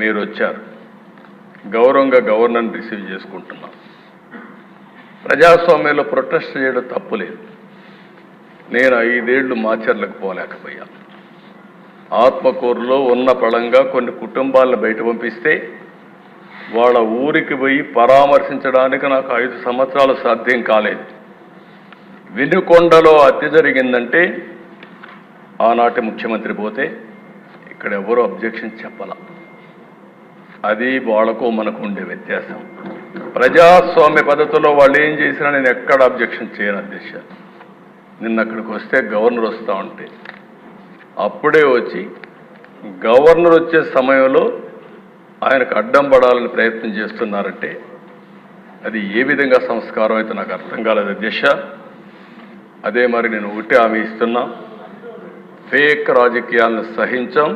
మీరు వచ్చారు, గౌరవంగా గవర్నర్ని రిసీవ్ చేసుకుంటున్నాం. ప్రజాస్వామ్యంలో ప్రొటెస్ట్ చేయడం తప్పులేదు. నేను 5 ఏళ్లు మాచర్లకు పోలేకపోయాను. ఆత్మకూరులో ఉన్న పళంగా కొన్ని కుటుంబాలను బయట పంపిస్తే వాళ్ళ ఊరికి పోయి పరామర్శించడానికి నాకు 5 సంవత్సరాలు సాధ్యం కాలేదు. వినుకొండలో హత్య జరిగిందంటే ఆనాటి ముఖ్యమంత్రి పోతే ఇక్కడ ఎవరూ అబ్జెక్షన్ చెప్పాల. అది వాళ్ళకు మనకు ఉండే వ్యత్యాసం. ప్రజాస్వామ్య పద్ధతిలో వాళ్ళు ఏం చేసినా నేను ఎక్కడ అబ్జెక్షన్ చేయను అధ్యక్ష. నిన్న అక్కడికి వస్తే గవర్నర్ వస్తూ ఉంటే అప్పుడే వచ్చి గవర్నర్ వచ్చే సమయంలో ఆయనకు అడ్డం పడాలని ప్రయత్నం చేస్తున్నారంటే అది ఏ విధంగా సంస్కారం అయితే నాకు అర్థం కాలేదు అధ్యక్ష. అదే మరి నేను ఒకటే హామీ ఇస్తున్నా, ఫేక్ రాజకీయాలను సహించాం,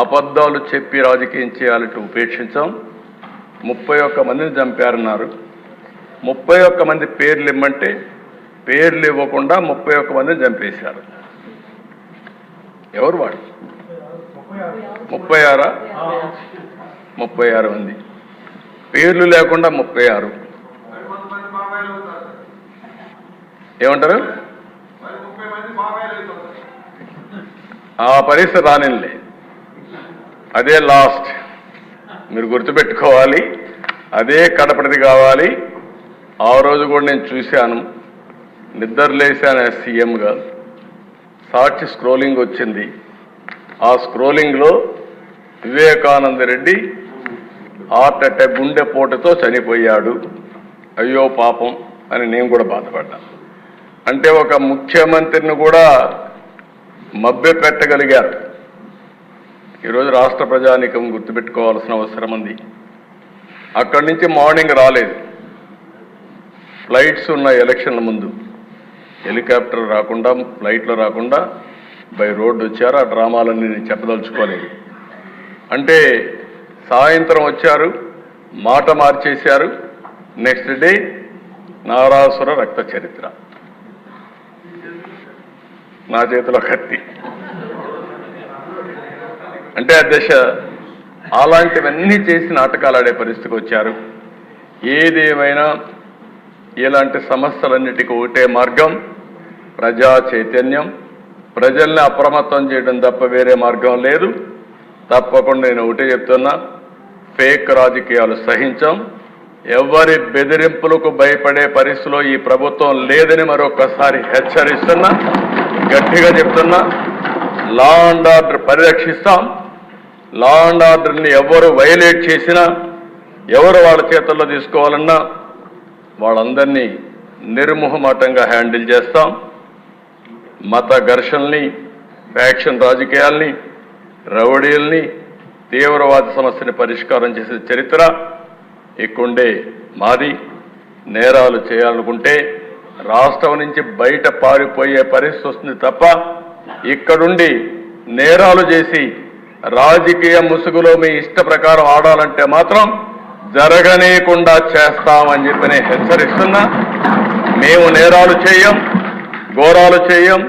అబద్ధాలు చెప్పి రాజకీయం చేయాలంటే ఉపేక్షించాం. 31 మందిని చంపారన్నారు. 31 మంది పేర్లు ఇమ్మంటే పేర్లు ఇవ్వకుండా 31 మందిని చంపేశారు. ఎవరు వాడు? 36 మంది పేర్లు లేకుండా 36. ఏమంటారు? ఆ పరిస్థితి రానిలే, అదే లాస్ట్. మీరు గుర్తుపెట్టుకోవాలి, అదే కడపటిది కావాలి. ఆ రోజు కూడా నేను చూశాను, నిద్రలేశాను సీఎంగా. సాక్షి స్క్రోలింగ్ వచ్చింది. ఆ స్క్రోలింగ్లో వివేకానంద రెడ్డి హార్ట్ అటాక్ గుండెపోటుతో చనిపోయాడు, అయ్యో పాపం అని నేను కూడా బాధపడ్డా. అంటే ఒక ముఖ్యమంత్రిని కూడా మభ్య పెట్టగలిగారు. ఈరోజు రాష్ట్ర ప్రజానీకం గుర్తుపెట్టుకోవాల్సిన అవసరం ఉంది. అక్కడి నుంచి మార్నింగ్ రాలేదు, ఫ్లైట్స్ ఉన్న ఎలక్షన్ల ముందు హెలికాప్టర్ రాకుండా ఫ్లైట్లో రాకుండా బై రోడ్డు వచ్చారు. ఆ డ్రామాలన్నీ నేను చెప్పదలుచుకోలేదు. అంటే సాయంత్రం వచ్చారు, మాట మార్చేశారు. నెక్స్ట్ డే నారాసుర రక్త చరిత్ర, నా చేతిలో కత్తి. అంటే అధ్యక్ష, అలాంటివన్నీ చేసి నాటకాలు ఆడే పరిస్థితికి వచ్చారు. ఏదేమైనా ఇలాంటి సమస్యలన్నిటికీ ఒకటే మార్గం, ప్రజా చైతన్యం, ప్రజల్ని అప్రమత్తం చేయడం తప్ప వేరే మార్గం లేదు. తప్పకుండా నేను ఒకటే చెప్తున్నా, ఫేక్ రాజకీయాలు సహించాం. ఎవరి బెదిరింపులకు భయపడే పరిస్థితిలో ఈ ప్రభుత్వం లేదని మరొకసారి హెచ్చరిస్తున్నా, గట్టిగా చెప్తున్నా. లా అండ్ ఆర్డర్ పరిరక్షిస్తాం. లా అండ్ ఆర్డర్ని ఎవరు వైలేట్ చేసినా, ఎవరు వాళ్ళ చేతుల్లో తీసుకోవాలన్నా వాళ్ళందరినీ నిర్మోహమాటంగా హ్యాండిల్ చేస్తాం. మత ఘర్షణల్ని, ఫ్యాక్షన్ రాజకీయాల్ని, రౌడీల్ని, తీవ్రవాద సమస్యని పరిష్కారం చేసే చరిత్ర ఇక్కడే మాది. నేరాలు చేయాలనుకుంటే రాష్ట్రం నుంచి బయట పారిపోయే పరిస్థితి వస్తుంది తప్ప ఇక్కడుండి నేరాలు చేసి రాజకీయ ముసుగులో మీ ఇష్ట ప్రకారం ఆడాలంటే మాత్రం జరగనీయకుండా చేస్తామని చెప్పి నేను హెచ్చరిస్తున్నా. మేము నేరాలు చేయం, ఘోరాలు చేయం,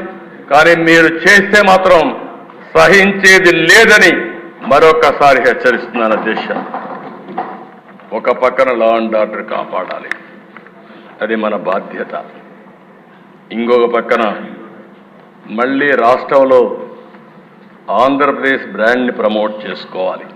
కానీ మీరు చేస్తే మాత్రం సహించేది లేదని మరొకసారి హెచ్చరిస్తున్నాను అధ్యక్ష. ఒక పక్కన లా అండ్ ఆర్డర్ కాపాడాలి, అది మన బాధ్యత. ఇంకొక పక్కన మళ్ళీ రాష్ట్రంలో ఆంధ్రప్రదేశ్ బ్రాండ్ని ప్రమోట్ చేసుకోవాలి.